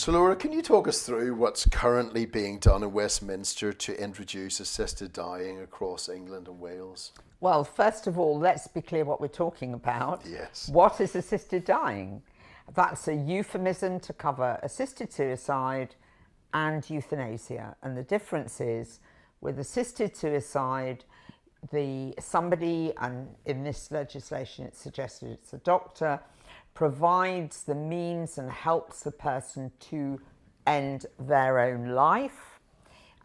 So Laura, can you talk us through what's currently being done in Westminster to introduce assisted dying across England and Wales? Well, first of all, let's be clear what we're talking about. Yes. What is assisted dying? That's a euphemism to cover assisted suicide and euthanasia. And the difference is, with assisted suicide, somebody, and in this legislation it's suggested it's a doctor, provides the means and helps the person to end their own life.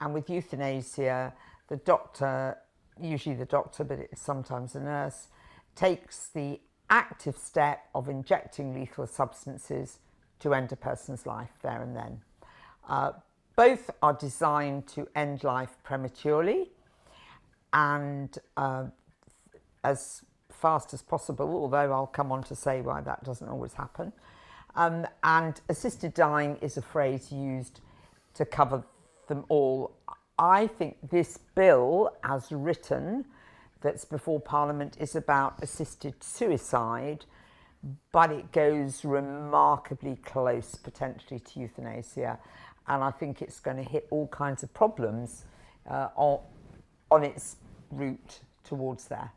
And with euthanasia, the doctor, usually the doctor, but it's sometimes a nurse, takes the active step of injecting lethal substances to end a person's life there and then. Both are designed to end life prematurely and as fast as possible, although I'll come on to say why that doesn't always happen. And assisted dying is a phrase used to cover them all. I think this bill, as written, that's before Parliament, is about assisted suicide, but it goes remarkably close potentially to euthanasia, and I think it's going to hit all kinds of problems on its route towards there.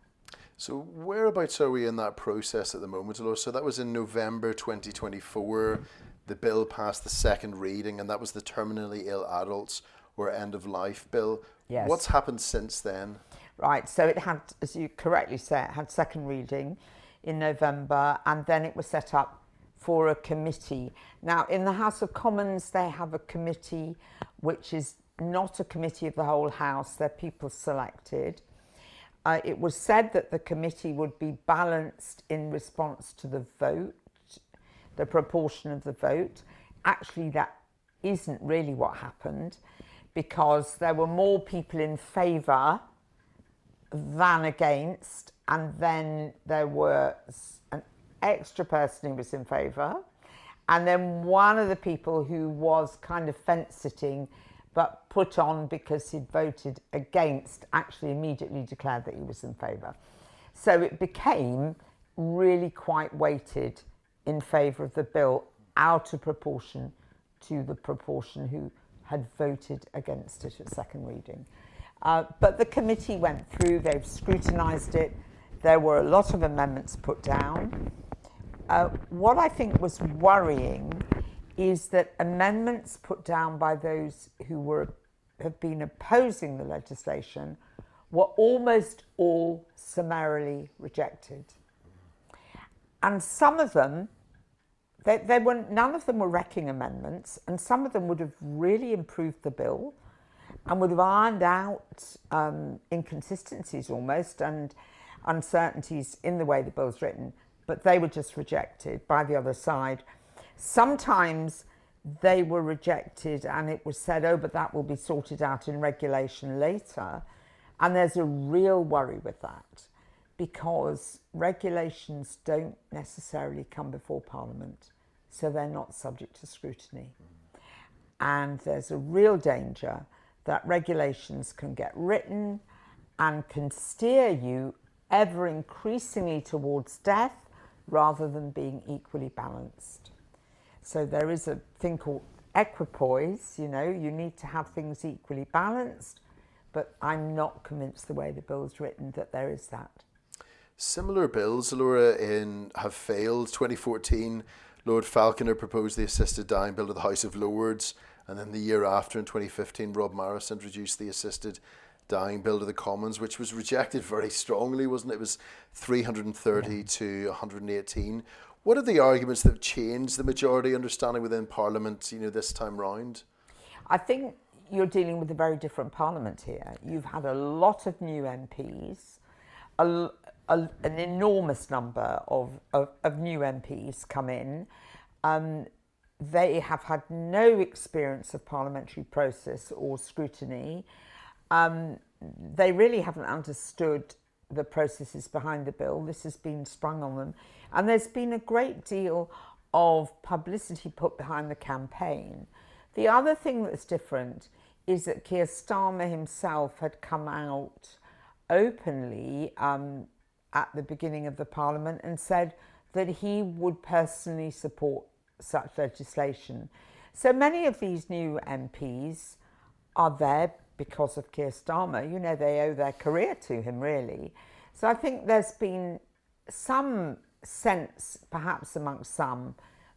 So whereabouts are we in that process at the moment, Laura? So that was in November 2024. The bill passed the second reading, and that was the terminally ill adults or end of life bill. Yes. What's happened since then? Right, so it had, as you correctly said, it had second reading in November, and then it was set up for a committee. Now, in the House of Commons, they have a committee which is not a committee of the whole House, they're people selected. It was said that the committee would be balanced in response to the vote, the proportion of the vote. Actually, that isn't really what happened, because there were more people in favour than against, and then there was an extra person who was in favour, and then one of the people who was kind of fence-sitting but put on because he'd voted against actually immediately declared that he was in favour. So it became really quite weighted in favour of the bill, out of proportion to the proportion who had voted against it at second reading. But the committee went through, they've scrutinised it, there were a lot of amendments put down. What I think was worrying is that amendments put down by those who have been opposing the legislation were almost all summarily rejected. And some of them, none of them were wrecking amendments, and some of them would have really improved the bill and would have ironed out inconsistencies almost and uncertainties in the way the bill's written, but they were just rejected by the other side. Sometimes they were rejected and it was said, oh, but that will be sorted out in regulation later. And there's a real worry with that, because regulations don't necessarily come before Parliament, so they're not subject to scrutiny. And there's a real danger that regulations can get written and can steer you ever increasingly towards death rather than being equally balanced. So there is a thing called equipoise, you need to have things equally balanced, but I'm not convinced the way the bill's written that there is that. Similar bills, Laura, have failed. 2014, Lord Falconer proposed the assisted dying bill to the House of Lords, and then the year after, in 2015, Rob Morris introduced the assisted dying bill to the Commons, which was rejected very strongly, wasn't it? It was 330 to 118. What are the arguments that have changed the majority understanding within Parliament, this time round? I think you're dealing with a very different Parliament here. You've had a lot of new MPs, an enormous number of new MPs come in. They have had no experience of parliamentary process or scrutiny. They really haven't understood the processes behind the bill. This has been sprung on them. And there's been a great deal of publicity put behind the campaign. The other thing that's different is that Keir Starmer himself had come out openly at the beginning of the Parliament and said that he would personally support such legislation. So many of these new MPs are there because of Keir Starmer. You know, they owe their career to him, really. So I think there's been some sense, perhaps amongst some,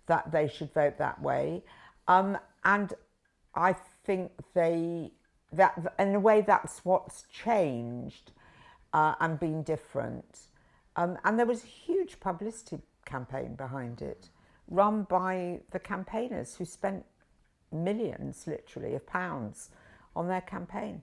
that they should vote that way. And I think that in a way that's what's changed and been different. And there was a huge publicity campaign behind it, run by the campaigners who spent millions, literally, of pounds on their campaign.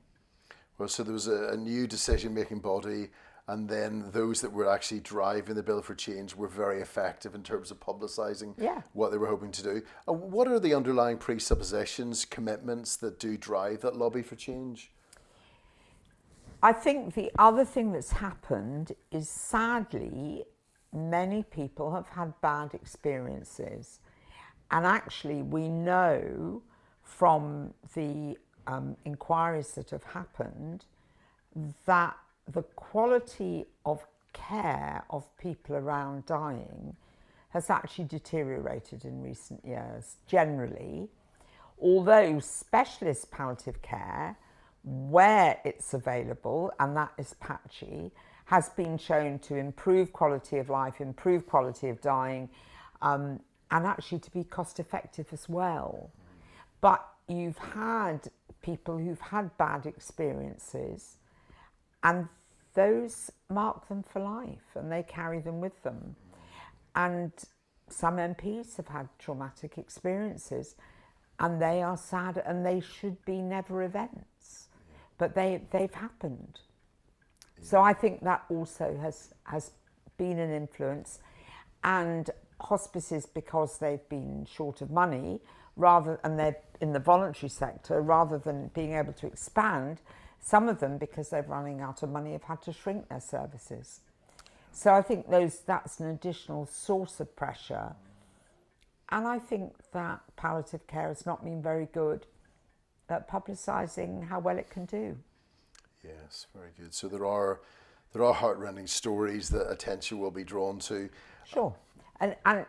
Well, so there was a new decision-making body, and then those that were actually driving the bill for change were very effective in terms of publicising what they were hoping to do. And what are the underlying presuppositions, commitments that do drive that lobby for change? I think the other thing that's happened is, sadly, many people have had bad experiences. And actually, we know from the inquiries that have happened that the quality of care of people around dying has actually deteriorated in recent years, generally. Although specialist palliative care, where it's available, and that is patchy, has been shown to improve quality of life, improve quality of dying, and actually to be cost effective as well. But you've had people who've had bad experiences, and those mark them for life and they carry them with them. And some MPs have had traumatic experiences, and they are sad, and they should be never events, but they've happened. So I think that also has been an influence. And hospices, because they've been short of money, and they're in the voluntary sector, rather than being able to expand, some of them, because they're running out of money, have had to shrink their services. So I think that's an additional source of pressure. And I think that palliative care has not been very good at publicising how well it can do. Yes, very good. So there are heartrending stories that attention will be drawn to. Sure. And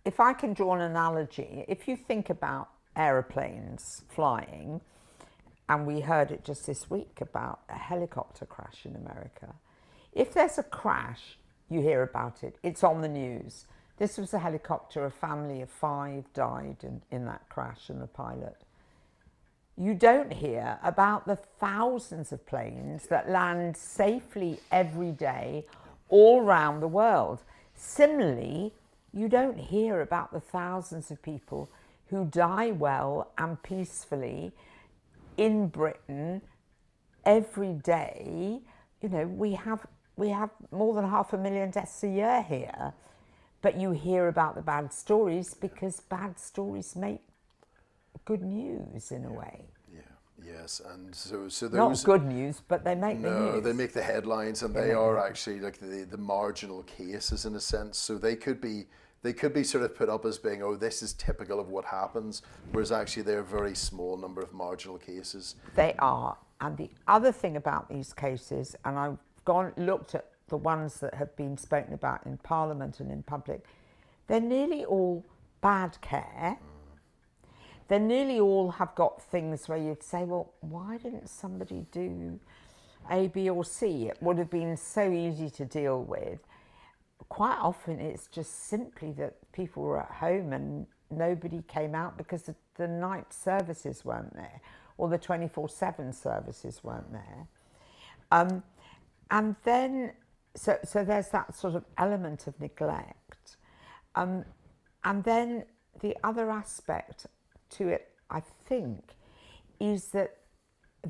if I can draw an analogy, if you think about aeroplanes flying, and we heard it just this week about a helicopter crash in America. If there's a crash, you hear about it. It's on the news. This was a helicopter, a family of 5 died in that crash, and the pilot. You don't hear about the thousands of planes that land safely every day all around the world. Similarly, you don't hear about the thousands of people who die well and peacefully in Britain every day. You know, we have more than 500,000 deaths a year here, but you hear about the bad stories because bad stories make good news in a way. Yes, and so those... Not good news, but they make the news. No, they make the headlines, and they are actually like the marginal cases in a sense. So they could be sort of put up as being, oh, this is typical of what happens, whereas actually they're a very small number of marginal cases. They are. And the other thing about these cases, and I've looked at the ones that have been spoken about in Parliament and in public, they're nearly all bad care. They nearly all have got things where you'd say, well, why didn't somebody do A, B or C? It would have been so easy to deal with. Quite often it's just simply that people were at home and nobody came out because the night services weren't there, or the 24/7 services weren't there. And then, so there's that sort of element of neglect. And then the other aspect to it, I think, is that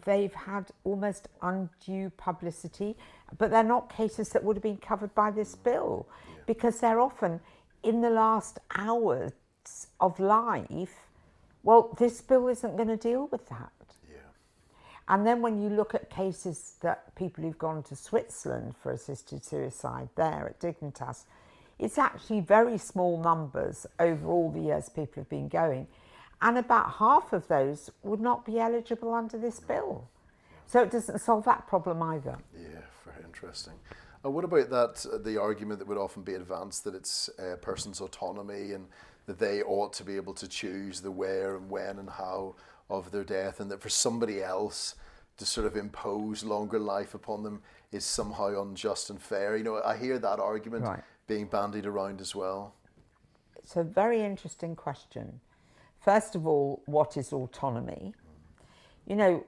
they've had almost undue publicity, but they're not cases that would have been covered by this bill, because they're often in the last hours of life. Well, this bill isn't going to deal with that. And then when you look at cases that people who've gone to Switzerland for assisted suicide there at Dignitas, it's actually very small numbers over all the years people have been going. And about half of those would not be eligible under this bill. So it doesn't solve that problem either. Yeah, very interesting. And what about that, the argument that would often be advanced that it's a person's autonomy and that they ought to be able to choose the where and when and how of their death, and that for somebody else to sort of impose longer life upon them is somehow unjust and fair? You know, I hear that argument being bandied around as well. It's a very interesting question. First of all, what is autonomy? You know,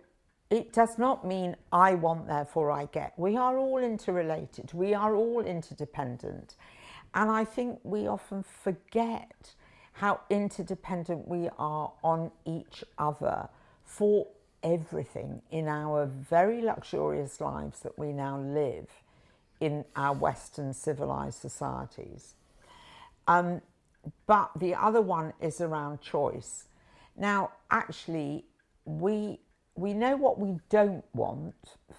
it does not mean I want, therefore I get. We are all interrelated. We are all interdependent. And I think we often forget how interdependent we are on each other for everything in our very luxurious lives that we now live in our Western civilized societies. But the other one is around choice. Now, actually, we know what we don't want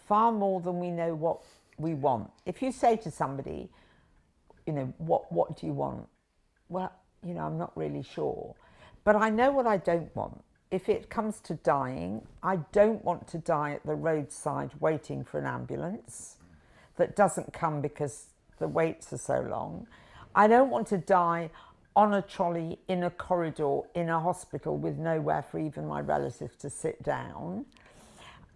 far more than we know what we want. If you say to somebody, you know, what do you want? Well, you know, I'm not really sure. But I know what I don't want. If it comes to dying, I don't want to die at the roadside waiting for an ambulance that doesn't come because the waits are so long. I don't want to die on a trolley, in a corridor, in a hospital with nowhere for even my relatives to sit down.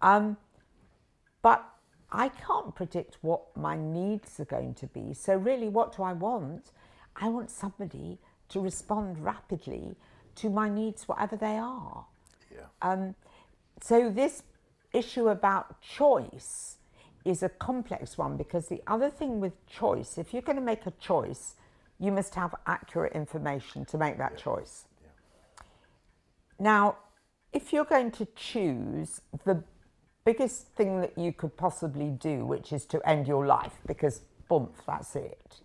But I can't predict what my needs are going to be. So really, what do I want? I want somebody to respond rapidly to my needs, whatever they are. Yeah. So this issue about choice is a complex one, because the other thing with choice, if you're going to make a choice, you must have accurate information to make that choice. Yeah. Now, if you're going to choose the biggest thing that you could possibly do, which is to end your life, because boom, that's it,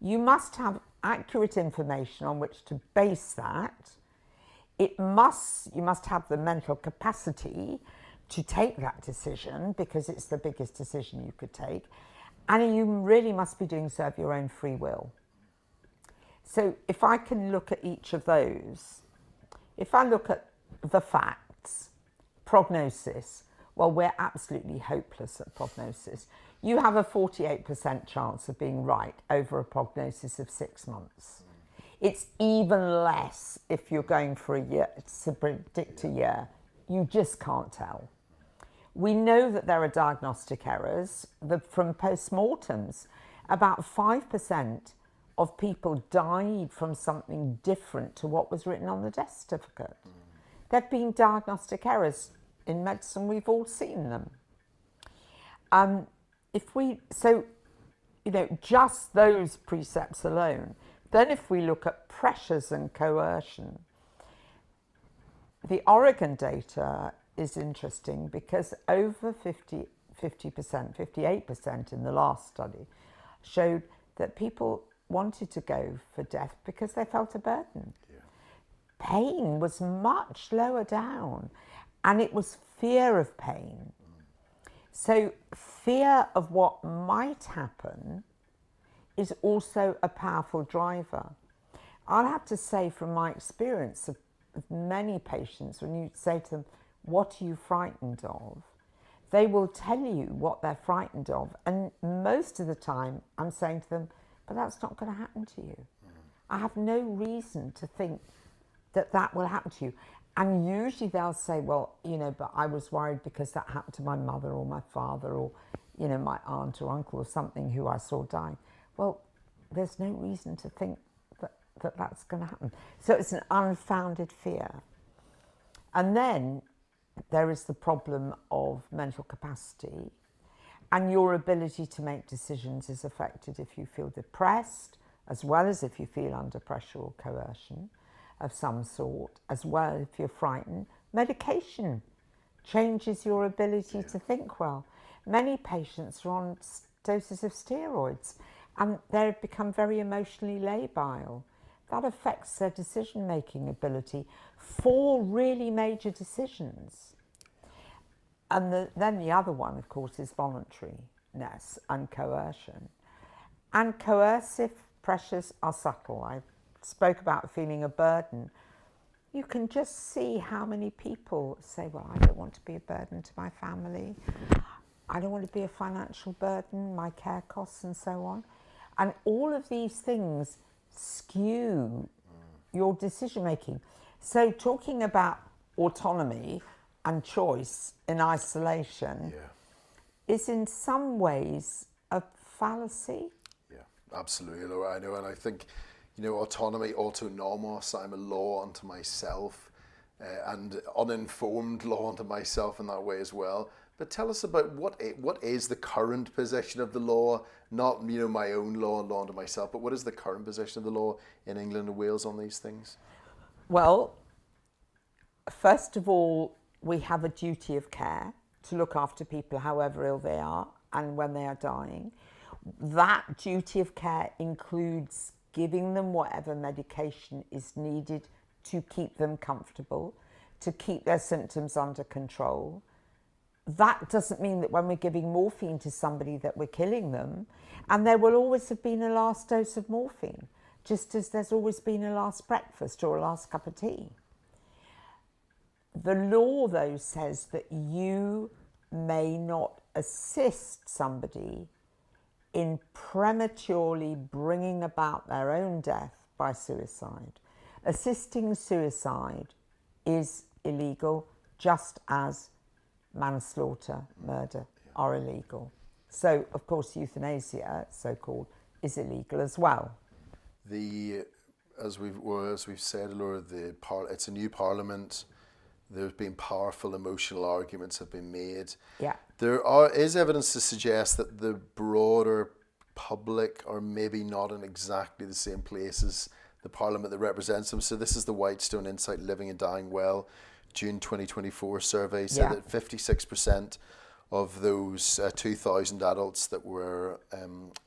you must have accurate information on which to base that. You must have the mental capacity to take that decision, because it's the biggest decision you could take, and you really must be doing so of your own free will. So if I can look at each of those, if I look at the facts, prognosis, well, we're absolutely hopeless at prognosis. You have a 48% chance of being right over a prognosis of 6 months. It's even less if you're going for a year to predict a year. You just can't tell. We know that there are diagnostic errors. From post-mortems, about 5% of people died from something different to what was written on the death certificate. There have been diagnostic errors in medicine. We've all seen them. So, you know, just those precepts alone. Then if we look at pressures and coercion, the Oregon data is interesting, because over 50%, 58% in the last study showed that people wanted to go for death because they felt a burden. Yeah. Pain was much lower down, and it was fear of pain. So fear of what might happen is also a powerful driver. I'll have to say, from my experience of many patients, when you say to them, what are you frightened of? They will tell you what they're frightened of. And most of the time I'm saying to them, but that's not going to happen to you. I have no reason to think that that will happen to you. And usually they'll say, well, you know, but I was worried because that happened to my mother or my father or, you know, my aunt or uncle or something who I saw dying. Well, there's no reason to think that that's going to happen. So it's an unfounded fear. And then there is the problem of mental capacity, and your ability to make decisions is affected if you feel depressed, as well as if you feel under pressure or coercion of some sort, as well if you're frightened. Medication changes your ability to think well. Many patients are on doses of steroids, and they've become very emotionally labile. That affects their decision-making ability for really major decisions. And then the other one, of course, is voluntariness and coercion. And coercive pressures are subtle. I spoke about feeling a burden. You can just see how many people say, well, I don't want to be a burden to my family. I don't want to be a financial burden, my care costs and so on. And all of these things skew your decision making. So talking about autonomy and choice in isolation is in some ways a fallacy. Yeah, absolutely, Laura. I know, and I think, autonomy, autonomos, I'm a law unto myself, and uninformed law unto myself in that way as well. But tell us about what is the current position of the law, not my own law and law unto myself, but what is the current position of the law in England and Wales on these things? Well, first of all, we have a duty of care to look after people however ill they are and when they are dying. That duty of care includes giving them whatever medication is needed to keep them comfortable, to keep their symptoms under control. That doesn't mean that when we're giving morphine to somebody that we're killing them, and there will always have been a last dose of morphine, just as there's always been a last breakfast or a last cup of tea. The law, though, says that you may not assist somebody in prematurely bringing about their own death by suicide. Assisting suicide is illegal, just as manslaughter, murder are illegal. So, of course, euthanasia, so-called, is illegal as well. As we've said, Laura, it's a new parliament. There's been powerful emotional arguments have been made. Yeah. There is evidence to suggest that the broader public are maybe not in exactly the same place as the parliament that represents them. So this is the Whitestone Insight Living and Dying Well June 2024 survey said that 56% of those 2,000 adults that were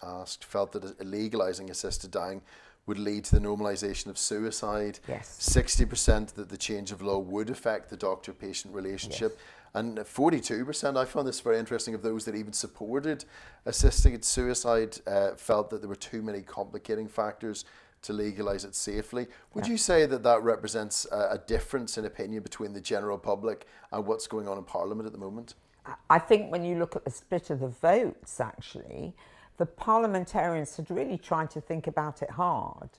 asked felt that legalising assisted dying would lead to the normalisation of suicide. Yes. 60% that the change of law would affect the doctor-patient relationship. Yes. And 42%, I found this very interesting, of those that even supported assisted suicide felt that there were too many complicating factors to legalise it safely. Would you say that that represents a difference in opinion between the general public and what's going on in Parliament at the moment? I think when you look at the split of the votes, actually, the parliamentarians had really tried to think about it hard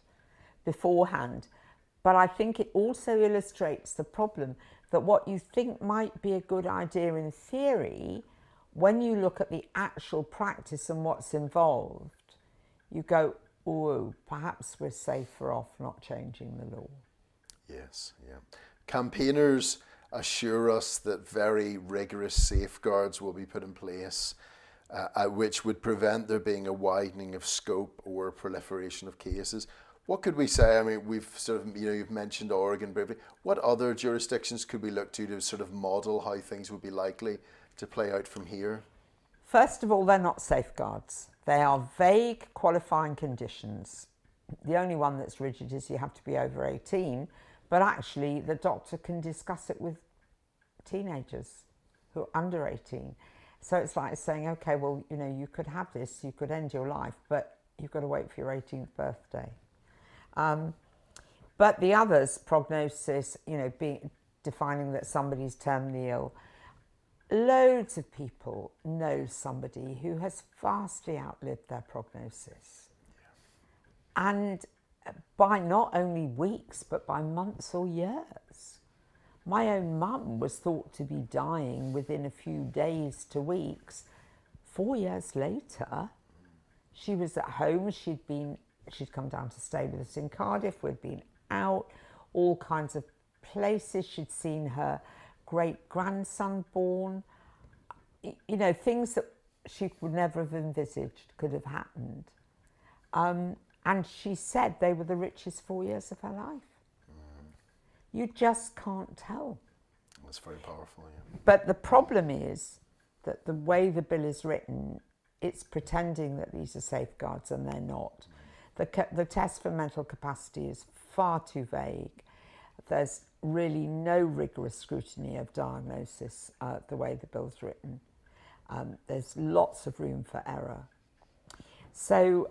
beforehand. But I think it also illustrates the problem that what you think might be a good idea in theory, when you look at the actual practice and what's involved, you go, oh, perhaps we're safer off not changing the law. Yes, yeah. Campaigners assure us that very rigorous safeguards will be put in place, which would prevent there being a widening of scope or proliferation of cases. What could we say? I mean, we've sort of, you've mentioned Oregon briefly. What other jurisdictions could we look to sort of model how things would be likely to play out from here? First of all, they're not safeguards. They are vague qualifying conditions. The only one that's rigid is you have to be over 18, but actually the doctor can discuss it with teenagers who are under 18. So it's like saying, okay, well, you could have this, you could end your life, but you've got to wait for your 18th birthday. But the others, prognosis, defining that somebody's terminally ill, loads of people know somebody who has vastly outlived their prognosis. Yeah. And by not only weeks, but by months or years. My own mum was thought to be dying within a few days to weeks. 4 years later, she was at home. She'd come down to stay with us in Cardiff. We'd been out, all kinds of places. She'd seen her great-grandson born. Things that she would never have envisaged could have happened. And she said they were the richest 4 years of her life. You just can't tell. That's very powerful, yeah. But the problem is that the way the bill is written, it's pretending that these are safeguards and they're not. The test for mental capacity is far too vague. There's really no rigorous scrutiny of diagnosis the way the bill's written. There's lots of room for error. So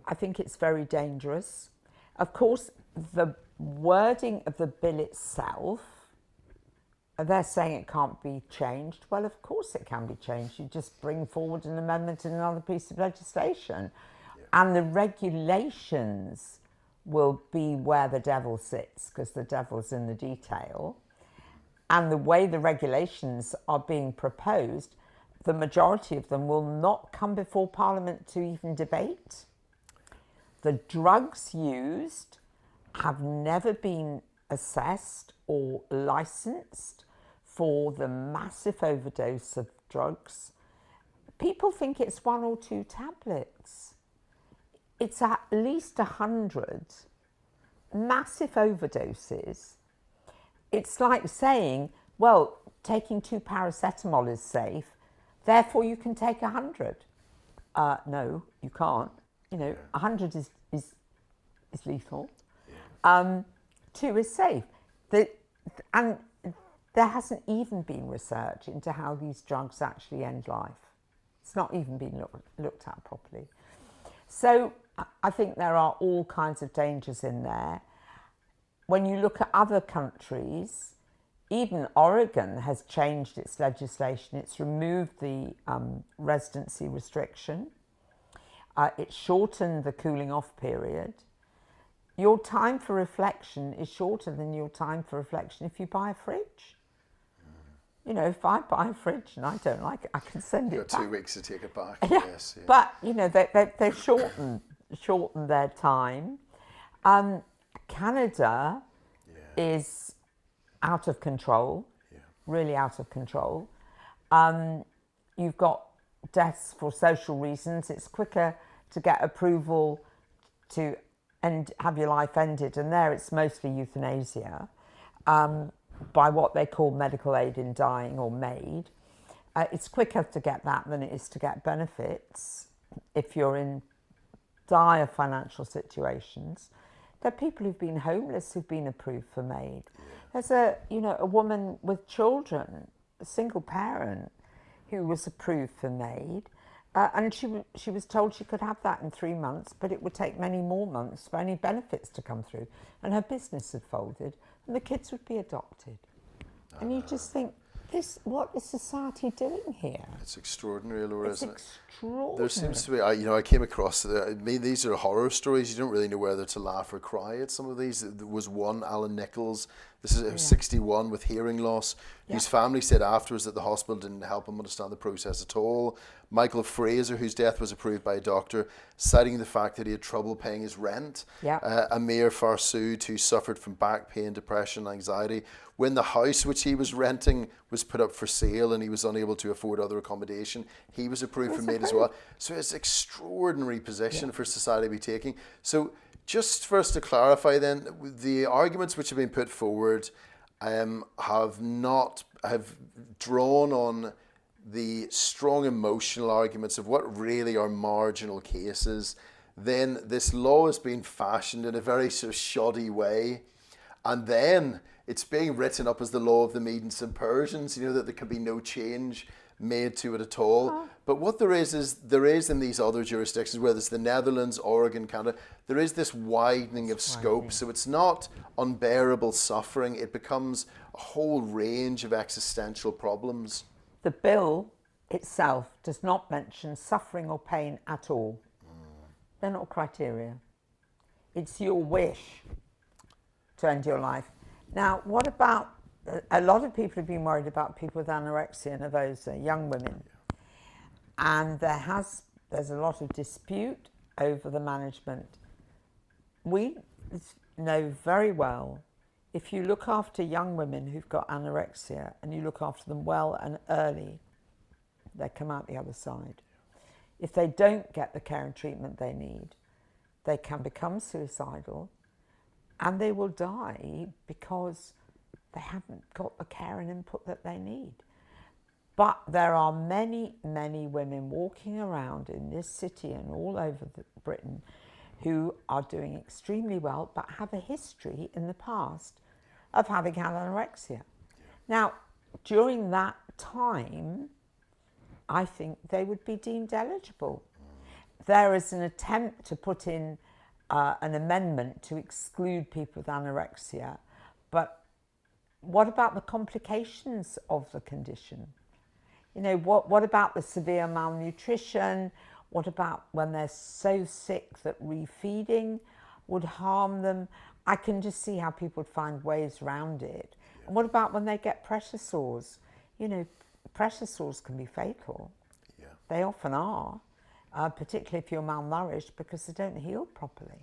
I think it's very dangerous. Of course, the wording of the bill itself they're saying it can't be changed. Well, of course it can be changed. You just bring forward an amendment in another piece of legislation. Yeah. And the regulations will be where the devil sits, because the devil's in the detail. And the way the regulations are being proposed, the majority of them will not come before Parliament to even debate. The drugs used have never been assessed or licensed for the massive overdose of drugs. People think it's 1 or 2 tablets. It's at least 100 massive overdoses. It's like saying, well, taking 2 paracetamol is safe, therefore you can take 100. No, you can't. 100 is lethal. 2 is safe. And there hasn't even been research into how these drugs actually end life. It's not even been looked at properly. So I think there are all kinds of dangers in there. When you look at other countries, even Oregon has changed its legislation. It's removed the residency restriction. It's shortened the cooling off period. Your time for reflection is shorter than your time for reflection if you buy a fridge. If I buy a fridge and I don't like it, I can send it back. 2 weeks to take it back. Yeah. Yes. Yeah. But they've shortened their time. Canada is out of control, really out of control. You've got deaths for social reasons. It's quicker to get approval to have your life ended, and there it's mostly euthanasia by what they call medical aid in dying, or MAID. It's quicker to get that than it is to get benefits if you're in dire financial situations. There are people who've been homeless who've been approved for MAID. There's a woman with children, a single parent, who was approved for MAID, and she was told she could have that in 3 months, but it would take many more months for any benefits to come through, and her business had folded, and the kids would be adopted. And you just think, what is society doing here? It's extraordinary, Ilora, isn't it? It's extraordinary. There seems to be, I came across, these are horror stories. You don't really know whether to laugh or cry at some of these. There was one, Alan Nichols, this is 61 with hearing loss, whose family said afterwards that the hospital didn't help him understand the process at all. Michael Fraser, whose death was approved by a doctor, citing the fact that he had trouble paying his rent. Amir Farsood, who suffered from back pain, depression, anxiety. When the house which he was renting was put up for sale and he was unable to afford other accommodation, he was approved for MAID as well. So it's an extraordinary position for society to be taking. So just for us to clarify then, the arguments which have been put forward have drawn on the strong emotional arguments of what really are marginal cases. Then this law has been fashioned in a very sort of shoddy way, and then it's being written up as the law of the Medes and Persians, that there can be no change made to it at all. But what there is in these other jurisdictions, whether it's the Netherlands, Oregon, Canada, there is this widening of scope. So it's not unbearable suffering. It becomes a whole range of existential problems. The bill itself does not mention suffering or pain at all. They're not criteria. It's your wish to end your life. Now, what about, a lot of people have been worried about people with anorexia nervosa, young women. And there's a lot of dispute over the management. We know very well, if you look after young women who've got anorexia and you look after them well and early, they come out the other side. If they don't get the care and treatment they need, they can become suicidal and they will die because they haven't got the care and input that they need. But there are many, many women walking around in this city and all over Britain who are doing extremely well but have a history in the past of having had anorexia. Now, during that time, I think they would be deemed eligible. There is an attempt to put in an amendment to exclude people with anorexia, but what about the complications of the condition? You know, what about the severe malnutrition? What about when they're so sick that refeeding would harm them? I can just see how people would find ways around it. Yeah. And what about when they get pressure sores? You know, pressure sores can be fatal. Yeah. They often are, particularly if you're malnourished, because they don't heal properly.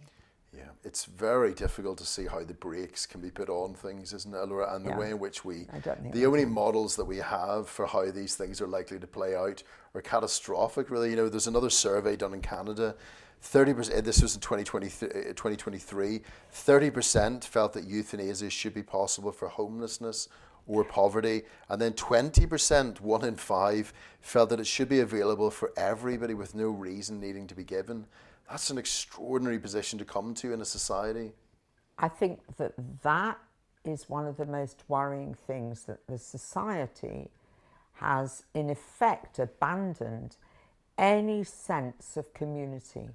Yeah, it's very difficult to see how the brakes can be put on things, isn't it, Ilora? And the way in which the only models that we have for how these things are likely to play out are catastrophic, really. You know, there's another survey done in Canada. 30%, this was in 2023, 30% felt that euthanasia should be possible for homelessness or poverty. And then 20%, 1 in 5, felt that it should be available for everybody with no reason needing to be given. That's an extraordinary position to come to in a society. I think that is one of the most worrying things, that the society has in effect abandoned any sense of community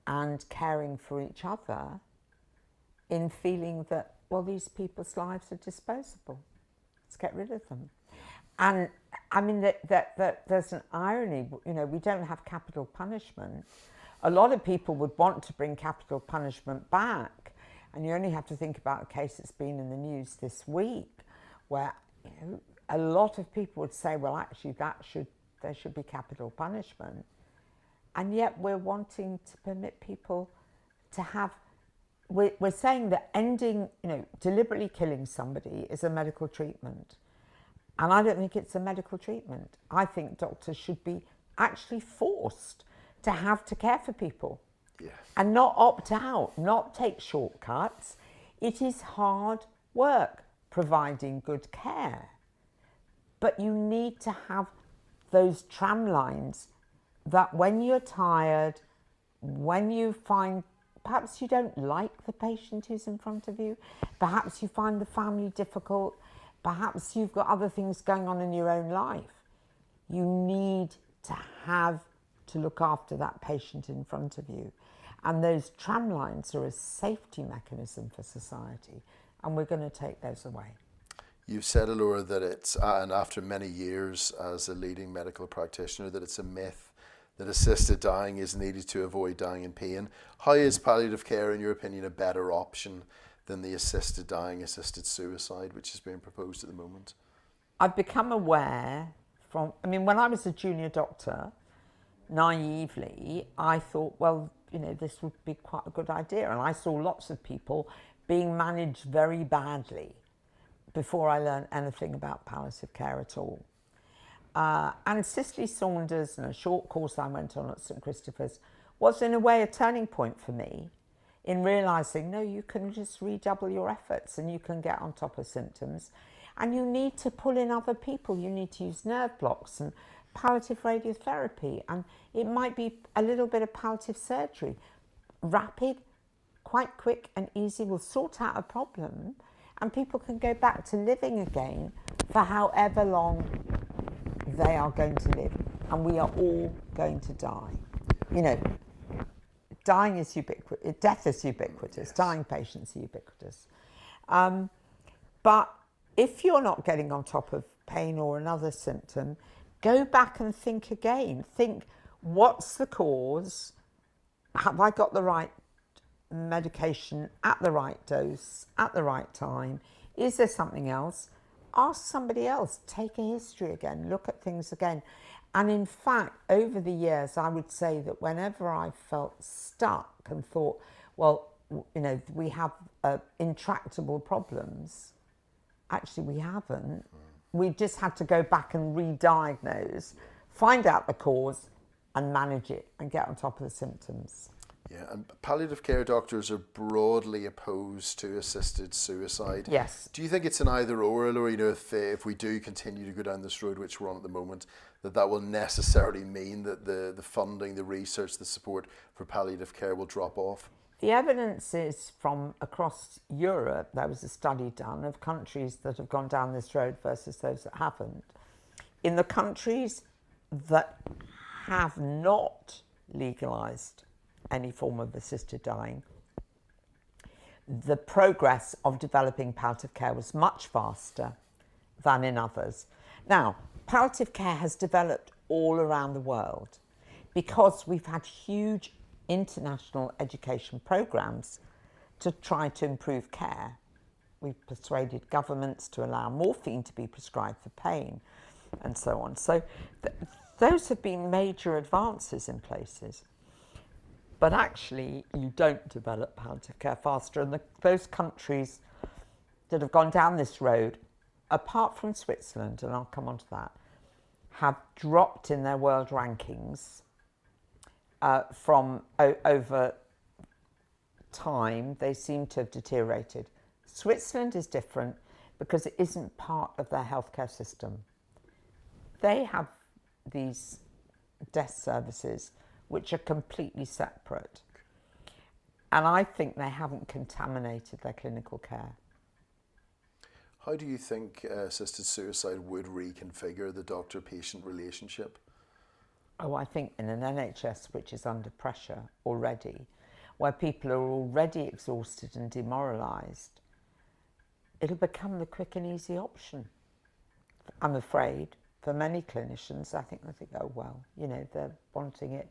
and caring for each other, in feeling that, well, these people's lives are disposable. Let's get rid of them. And I mean, that there's an irony. You know, we don't have capital punishment. A lot of people would want to bring capital punishment back, and you only have to think about a case that's been in the news this week, where, you know, a lot of people would say, well, actually, there should be capital punishment, and yet we're wanting to permit people to have. We're saying that ending, you know, deliberately killing somebody is a medical treatment, and I don't think it's a medical treatment. I think doctors should be actually forced to have to care for people. Yeah. And not opt out, not take shortcuts. It is hard work providing good care, but you need to have those tram lines that when you're tired, when you find perhaps you don't like the patient who's in front of you, perhaps you find the family difficult, perhaps you've got other things going on in your own life, you need to have to look after that patient in front of you. And those tram lines are a safety mechanism for society, and we're going to take those away. You've said, Ilora, that it's, and after many years as a leading medical practitioner, that it's a myth that assisted dying is needed to avoid dying in pain. How is palliative care, in your opinion, a better option than the assisted dying, assisted suicide, which is being proposed at the moment? I've become aware when I was a junior doctor, naively, I thought, well, you know, this would be quite a good idea. And I saw lots of people being managed very badly before I learned anything about palliative care at all. And Cicely Saunders, and a short course I went on at St Christopher's, was in a way a turning point for me in realising, no, you can just redouble your efforts and you can get on top of symptoms. And you need to pull in other people. You need to use nerve blocks and palliative radiotherapy, and it might be a little bit of palliative surgery. Rapid, quite quick and easy, will sort out a problem, and people can go back to living again for however long they are going to live. And we are all going to die. You know, dying is ubiquitous, death is ubiquitous, yes. Dying patients are ubiquitous. But if you're not getting on top of pain or another symptom, go back and think again. Think, what's the cause? Have I got the right medication at the right dose, at the right time? Is there something else? Ask somebody else. Take a history again. Look at things again. And in fact, over the years, I would say that whenever I felt stuck and thought, well, you know, we have intractable problems, actually we haven't. We just had to go back and re-diagnose, find out the cause and manage it and get on top of the symptoms. Yeah, and palliative care doctors are broadly opposed to assisted suicide. Yes. Do you think it's an either or, or, you know, if we do continue to go down this road, which we're on at the moment, that will necessarily mean that the funding, the research, the support for palliative care will drop off? The evidence is from across Europe. There was a study done of countries that have gone down this road versus those that haven't. In the countries that have not legalised any form of assisted dying, the progress of developing palliative care was much faster than in others. Now, palliative care has developed all around the world because we've had huge international education programs to try to improve care. We've persuaded governments to allow morphine to be prescribed for pain and so on. So those have been major advances in places. But actually, you don't develop palliative care faster. And those countries that have gone down this road, apart from Switzerland, and I'll come on to that, have dropped in their world rankings from over time. They seem to have deteriorated. Switzerland is different because it isn't part of their healthcare system. They have these death services which are completely separate. And I think they haven't contaminated their clinical care. How do you think assisted suicide would reconfigure the doctor-patient relationship? Oh, I think in an NHS which is under pressure already, where people are already exhausted and demoralised, it'll become the quick and easy option. I'm afraid for many clinicians, I think they think, oh well, you know, they're wanting it.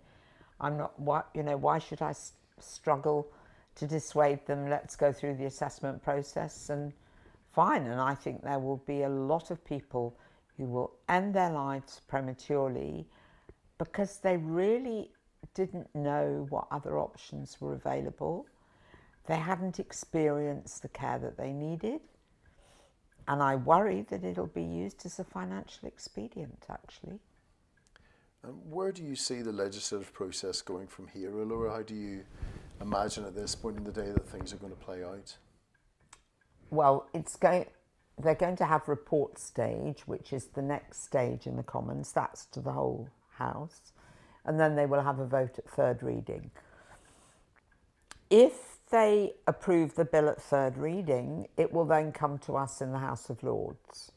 I'm not, why should I struggle to dissuade them? Let's go through the assessment process and fine. And I think there will be a lot of people who will end their lives prematurely because they really didn't know what other options were available. They hadn't experienced the care that they needed. And I worry that it'll be used as a financial expedient, actually. Where do you see the legislative process going from here, Ilora? How do you imagine at this point in the day that things are going to play out? Well, they're going to have report stage, which is the next stage in the Commons. That's to the whole House. And then they will have a vote at third reading. If they approve the bill at third reading, it will then come to us in the House of Lords.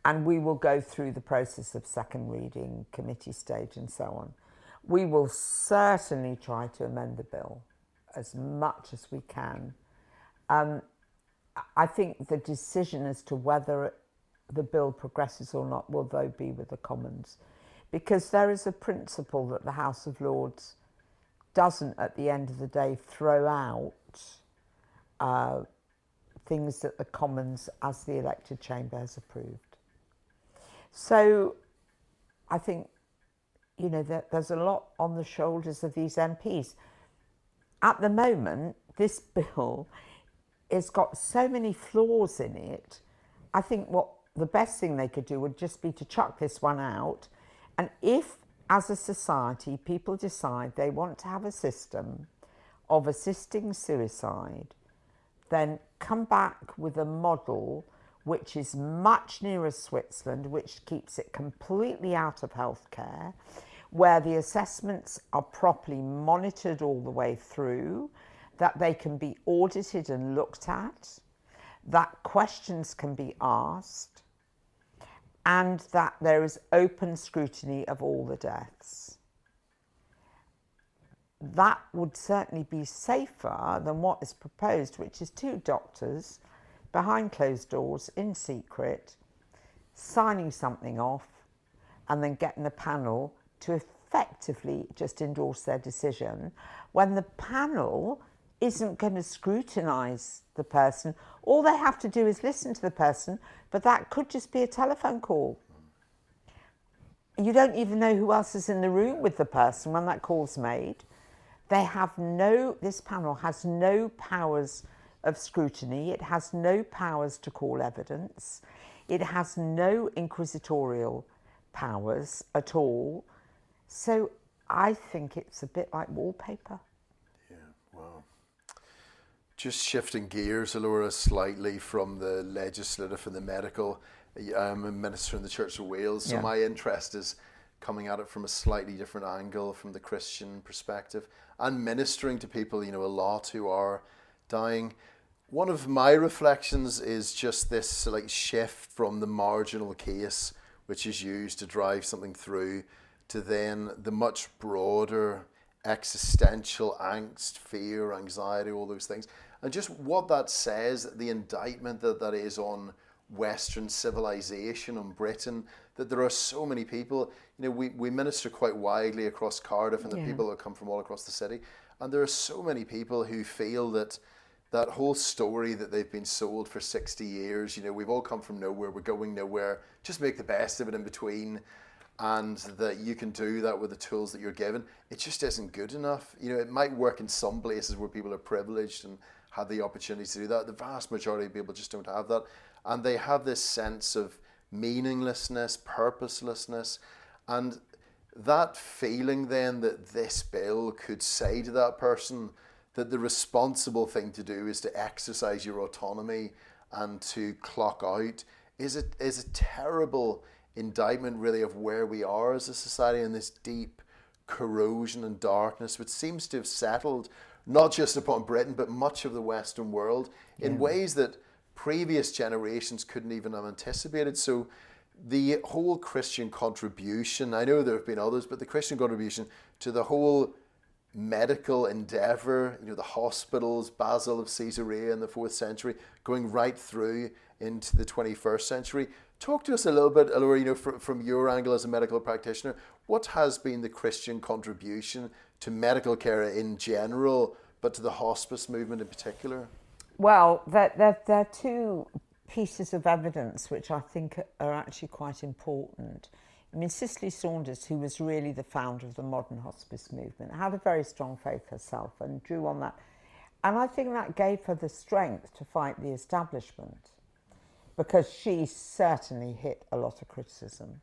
And we will go through the process of second reading, committee stage and so on. We will certainly try to amend the bill as much as we can. I think the decision as to whether the bill progresses or not will though be with the Commons, because there is a principle that the House of Lords doesn't at the end of the day throw out things that the Commons as the elected chamber has approved. So I think, you know, that there's a lot on the shoulders of these MPs. At the moment, this bill has got so many flaws in it. I think what the best thing they could do would just be to chuck this one out. And if, as a society, people decide they want to have a system of assisting suicide, then come back with a model which is much nearer Switzerland, which keeps it completely out of healthcare, where the assessments are properly monitored all the way through, that they can be audited and looked at, that questions can be asked, and that there is open scrutiny of all the deaths. That would certainly be safer than what is proposed, which is 2 doctors behind closed doors in secret signing something off and then getting the panel to effectively just endorse their decision when the panel isn't going to scrutinise the person. All they have to do is listen to the person, but that could just be a telephone call. You don't even know who else is in the room with the person when that call's made. This panel has no powers of scrutiny. It has no powers to call evidence. It has no inquisitorial powers at all. So I think it's a bit like wallpaper. Yeah, wow. Just shifting gears, Ilora, slightly from the legislative and the medical. I'm a minister in the Church of Wales, so my interest is coming at it from a slightly different angle, from the Christian perspective, and ministering to people, you know, a lot who are dying. One of my reflections is just this like shift from the marginal case, which is used to drive something through, to then the much broader existential angst, fear, anxiety, all those things. And just what that says, the indictment that is on Western civilization, on Britain, that there are so many people, we minister quite widely across Cardiff, and the people that come from all across the city. And there are so many people who feel that that whole story that they've been sold for 60 years, we've all come from nowhere, we're going nowhere, just make the best of it in between, and that you can do that with the tools that you're given. It just isn't good enough. It might work in some places where people are privileged and have the opportunity to do that. The vast majority of people just don't have that. And they have this sense of meaninglessness, purposelessness, and that feeling then that this bill could say to that person that the responsible thing to do is to exercise your autonomy and to clock out is a terrible indictment really of where we are as a society, in this deep corrosion and darkness which seems to have settled not just upon Britain but much of the Western world in ways that previous generations couldn't even have anticipated. So the whole Christian contribution, I know there have been others, but the Christian contribution to the whole medical endeavor, the hospitals, Basil of Caesarea in the 4th century, going right through into the 21st century. Talk to us a little bit, Ilora, from your angle as a medical practitioner. What has been the Christian contribution to medical care in general, but to the hospice movement in particular? Well, there are two pieces of evidence which I think are actually quite important. I mean, Cicely Saunders, who was really the founder of the modern hospice movement, had a very strong faith herself and drew on that. And I think that gave her the strength to fight the establishment, because she certainly hit a lot of criticism.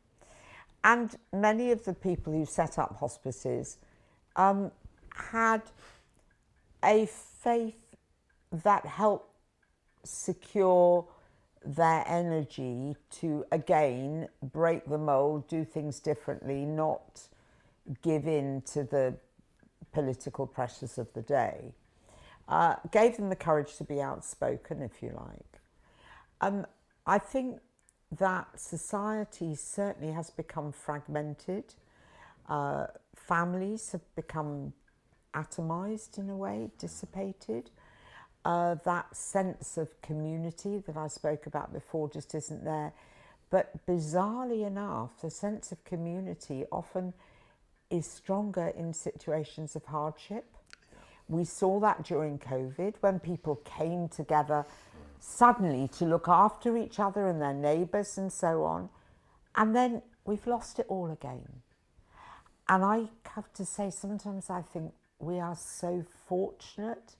And many of the people who set up hospices had a faith that helped secure their energy to, again, break the mold, do things differently, not give in to the political pressures of the day. Gave them the courage to be outspoken, if you like. I think that society certainly has become fragmented. Families have become atomized in a way, dissipated. That sense of community that I spoke about before just isn't there. But bizarrely enough, the sense of community often is stronger in situations of hardship. We saw that during COVID, when people came together suddenly to look after each other and their neighbours and so on. And then we've lost it all again. And I have to say, sometimes I think we are so fortunate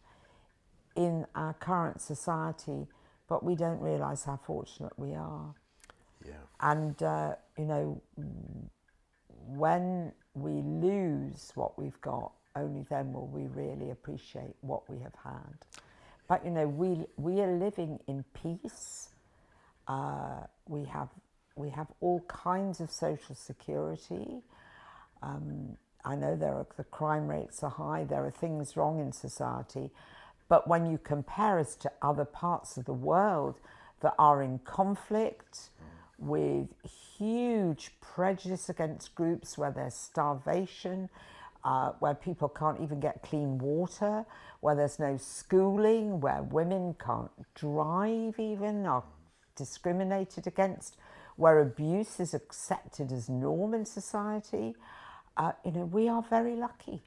in our current society, but we don't realise how fortunate we are. Yeah. And, when we lose what we've got, only then will we really appreciate what we have had. But, we are living in peace. We have all kinds of social security. I know the crime rates are high, there are things wrong in society, but when you compare us to other parts of the world that are in conflict, with huge prejudice against groups, where there's starvation, where people can't even get clean water, where there's no schooling, where women can't drive even, are discriminated against, where abuse is accepted as norm in society, we are very lucky.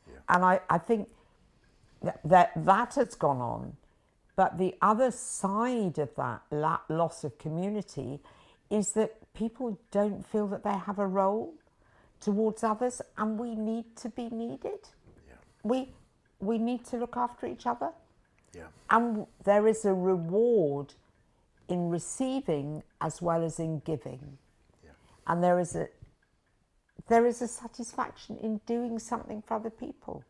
Yeah. And I think that has gone on. But the other side of that loss of community is that people don't feel that they have a role towards others, and we need to be needed. Yeah. We need to look after each other. Yeah. And there is a reward in receiving as well as in giving. Yeah. And there is a satisfaction in doing something for other people,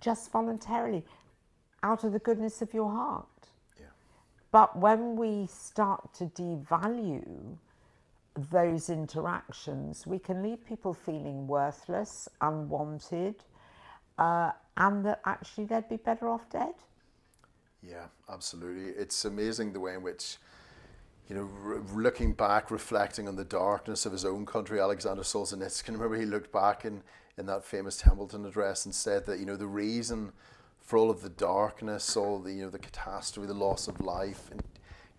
just voluntarily, out of the goodness of your heart. Yeah. But when we start to devalue those interactions, we can leave people feeling worthless, unwanted, and that actually they'd be better off dead. Yeah, absolutely. It's amazing the way in which, looking back, reflecting on the darkness of his own country, Alexander Solzhenitsyn, remember he looked back in in that famous Templeton address and said that, the reason for all of the darkness, all the, the catastrophe, the loss of life, and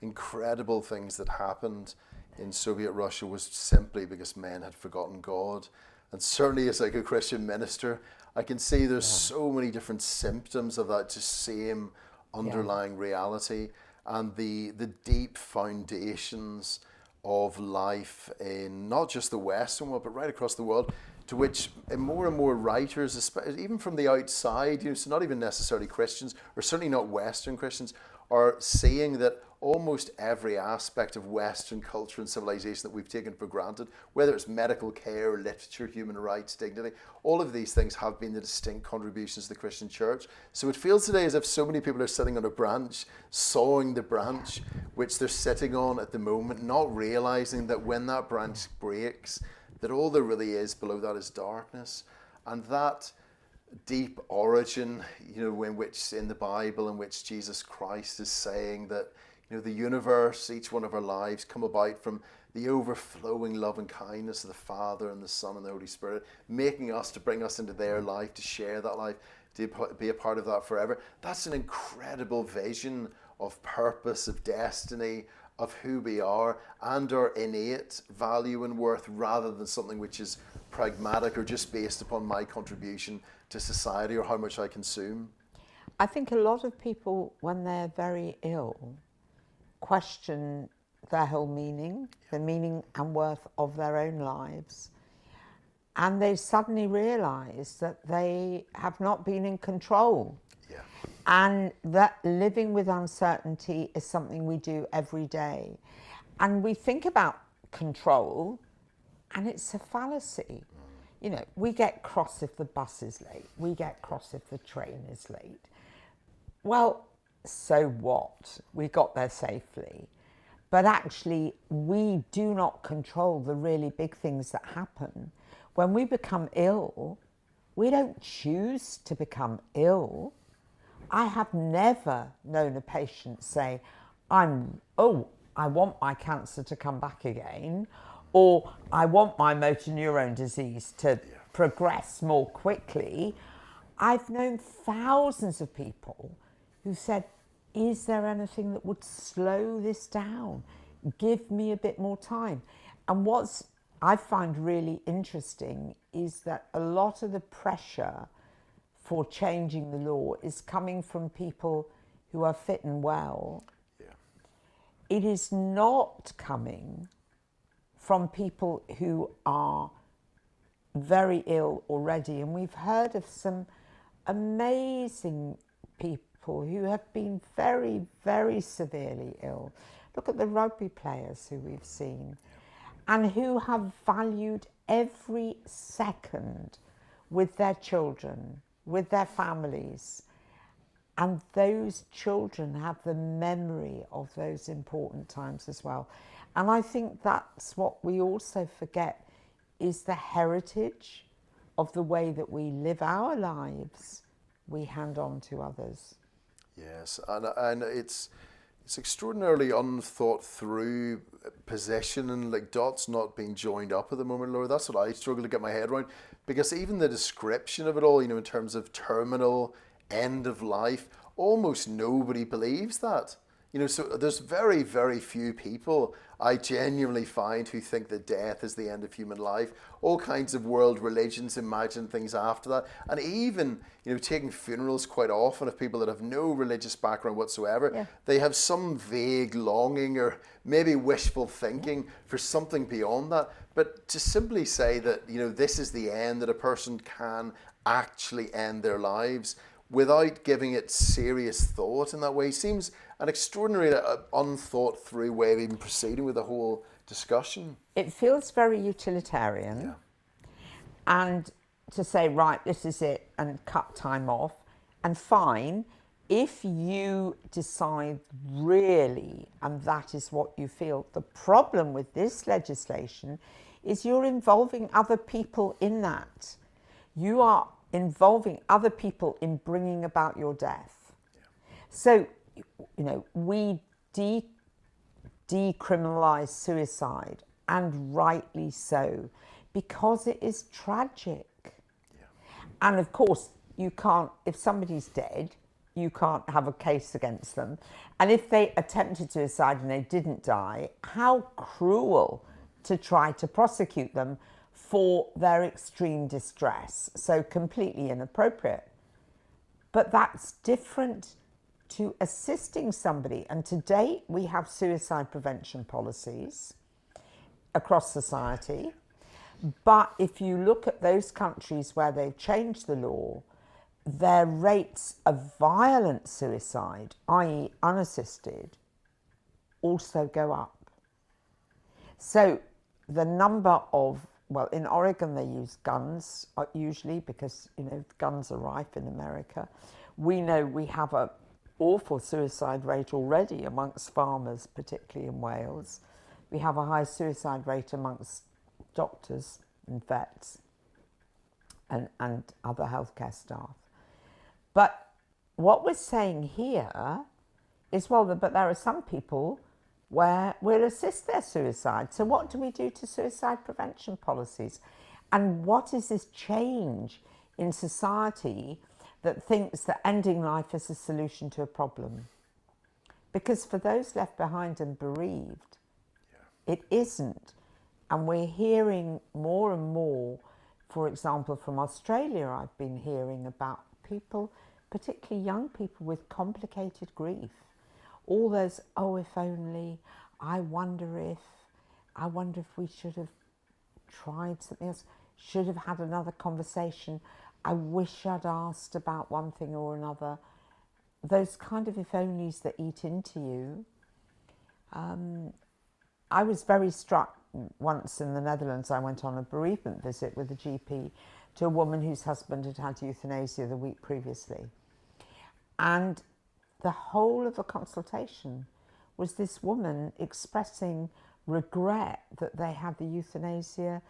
incredible things that happened in Soviet Russia was simply because men had forgotten God. And certainly as like a Christian minister, I can see there's so many different symptoms of that just same underlying reality, and the deep foundations of life in not just the Western world, but right across the world, to which more and more writers, even from the outside, so not even necessarily Christians, or certainly not Western Christians, are seeing that almost every aspect of Western culture and civilization that we've taken for granted, whether it's medical care, literature, human rights, dignity, all of these things have been the distinct contributions to the Christian church. So it feels today as if so many people are sitting on a branch, sawing the branch which they're sitting on at the moment, not realizing that when that branch breaks, that all there really is below that is darkness. And that deep origin, in which in the Bible, in which Jesus Christ is saying that, the universe, each one of our lives come about from the overflowing love and kindness of the Father and the Son and the Holy Spirit, making us to bring us into their life, to share that life, to be a part of that forever. That's an incredible vision of purpose, of destiny, of who we are, and our innate value and worth, rather than something which is pragmatic or just based upon my contribution to society or how much I consume. I think a lot of people, when they're very ill, question their whole meaning, the meaning and worth of their own lives. And they suddenly realise that they have not been in control. Yeah. And that living with uncertainty is something we do every day. And we think about control, and it's a fallacy. We get cross if the bus is late. We get cross if the train is late. Well, so what? We got there safely. But actually, we do not control the really big things that happen. When we become ill, we don't choose to become ill. I have never known a patient say, I want my cancer to come back again, or I want my motor neurone disease to progress more quickly. I've known thousands of people who said, is there anything that would slow this down? Give me a bit more time. And what I find really interesting is that a lot of the pressure for changing the law is coming from people who are fit and well. Yeah. It is not coming from people who are very ill already. And we've heard of some amazing people who have been very, very severely ill. Look at the rugby players who we've seen, and who have valued every second with their children, with their families. And those children have the memory of those important times as well. And I think that's what we also forget, is the heritage of the way that we live our lives, we hand on to others. Yes, and it's extraordinarily unthought through position, and like dots not being joined up at the moment, Laura. That's what I struggle to get my head around, because even the description of it all, in terms of terminal, end of life, almost nobody believes that. So there's very, very few people I genuinely find who think that death is the end of human life. All kinds of world religions imagine things after that. And even, taking funerals quite often of people that have no religious background whatsoever, they have some vague longing or maybe wishful thinking for something beyond that. But to simply say that, this is the end, that a person can actually end their lives without giving it serious thought in that way seems an extraordinary, unthought through way of even proceeding with the whole discussion. It feels very utilitarian. Yeah. And to say, right, this is it, and cut time off, and fine, if you decide really, and that is what you feel. The problem with this legislation is you're involving other people in that. You are involving other people in bringing about your death. Yeah. So, we decriminalise suicide, and rightly so, because it is tragic. And of course, you can't, if somebody's dead, you can't have a case against them. And if they attempted suicide and they didn't die, how cruel to try to prosecute them for their extreme distress. So completely inappropriate. But that's different to assisting somebody. And to date, we have suicide prevention policies across society. But if you look at those countries where they've changed the law, their rates of violent suicide, i.e. unassisted, also go up. So the number of, well, in Oregon they use guns usually because, guns are rife in America. We know we have an awful suicide rate already amongst farmers, particularly in Wales. We have a high suicide rate amongst doctors and vets and other healthcare staff. But what we're saying here is, but there are some people where we'll assist their suicide. So what do we do to suicide prevention policies? And what is this change in society that thinks that ending life is a solution to a problem? Because for those left behind and bereaved, it isn't. And we're hearing more and more, for example, from Australia, I've been hearing about people, particularly young people with complicated grief. All those, if only, I wonder if we should have tried something else, should have had another conversation, I wish I'd asked about one thing or another. Those kind of if onlys that eat into you. I was very struck once in the Netherlands. I went on a bereavement visit with a GP to a woman whose husband had had euthanasia the week previously. And the whole of the consultation was this woman expressing regret that they had the euthanasia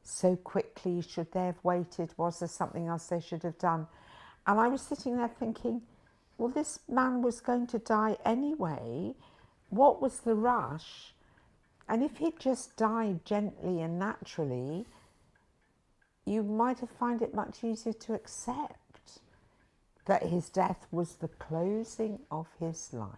so quickly. Should they have waited? Was there something else they should have done? And I was sitting there thinking, well, this man was going to die anyway. What was the rush? And if he'd just died gently and naturally, you might have found it much easier to accept that his death was the closing of his life.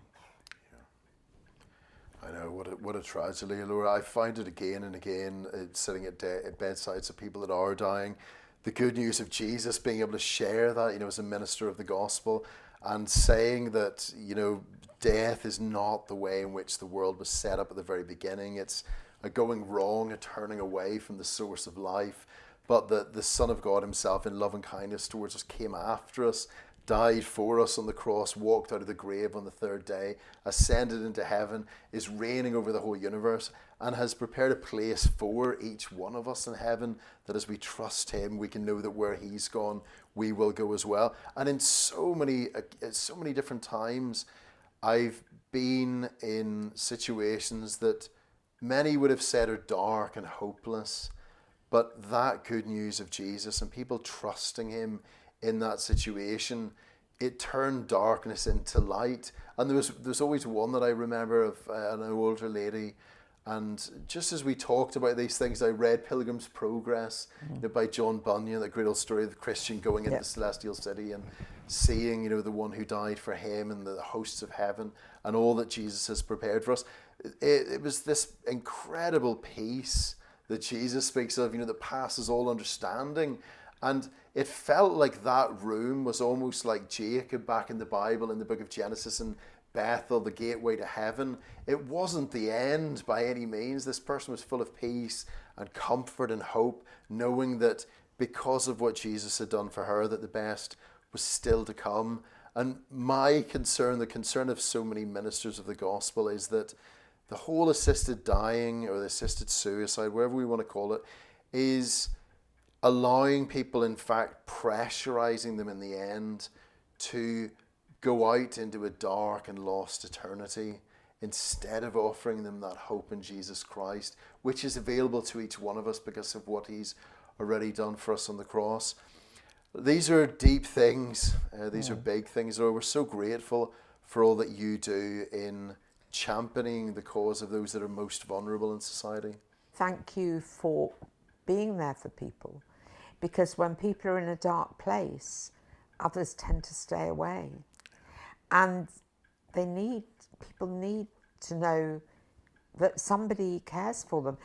I know, what a tragedy, Ilora. I find it again and again, sitting at bedsides of people that are dying, the good news of Jesus, being able to share that, as a minister of the gospel, and saying that, death is not the way in which the world was set up at the very beginning. It's a going wrong, a turning away from the source of life, but that the Son of God himself, in love and kindness towards us, came after us, died for us on the cross, walked out of the grave on the third day, ascended into heaven, is reigning over the whole universe, and has prepared a place for each one of us in heaven, that as we trust him, we can know that where he's gone, we will go as well. And in so many different times, I've been in situations that many would have said are dark and hopeless, but that good news of Jesus and people trusting him in that situation, it turned darkness into light. And there's always one that I remember of an older lady, and just as we talked about these things, I read Pilgrim's Progress by John Bunyan, the great old story of the Christian going into the celestial city and seeing, the one who died for him and the hosts of heaven and all that Jesus has prepared for us. It was this incredible peace that Jesus speaks of, that passes all understanding. And it felt like that room was almost like Jacob back in the Bible in the book of Genesis and Bethel, the gateway to heaven. It wasn't the end by any means. This person was full of peace and comfort and hope, knowing that because of what Jesus had done for her, that the best was still to come. And my concern, the concern of so many ministers of the gospel, is that the whole assisted dying or the assisted suicide, whatever we want to call it, is allowing people, in fact, pressurizing them in the end to go out into a dark and lost eternity instead of offering them that hope in Jesus Christ, which is available to each one of us because of what he's already done for us on the cross. These are deep things. These are big things. Lord, we're so grateful for all that you do in championing the cause of those that are most vulnerable in society. Thank you for being there for people. because when people are in a dark place, others tend to stay away. And people need to know that somebody cares for them.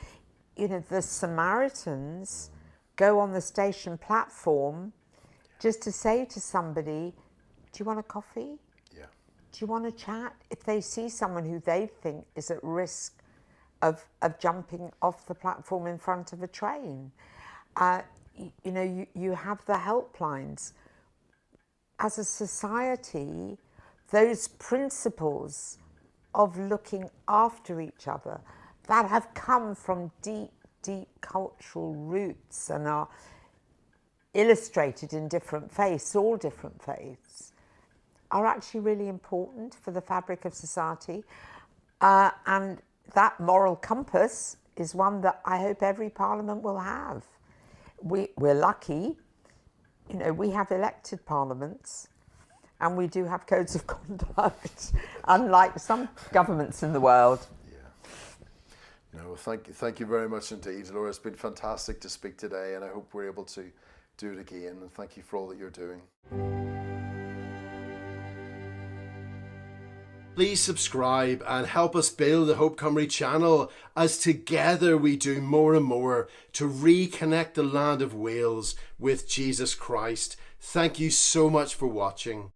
You know, the Samaritans go on the station platform just to say to somebody, do you want a coffee? Yeah. Do you want to chat? If they see someone who they think is at risk of jumping off the platform in front of a train. You know, you have the helplines. As a society, those principles of looking after each other that have come from deep, deep cultural roots and are illustrated in different faiths, all different faiths, are actually really important for the fabric of society. And that moral compass is one that I hope every parliament will have. We're lucky, you know, we have elected parliaments and we do have codes of conduct, unlike some governments in the world. Yeah. No, thank you very much indeed, Ilora. It's been fantastic to speak today, and I hope we're able to do it again. And thank you for all that you're doing. Please subscribe and help us build the Hope Cymru channel, as together we do more and more to reconnect the land of Wales with Jesus Christ. Thank you so much for watching.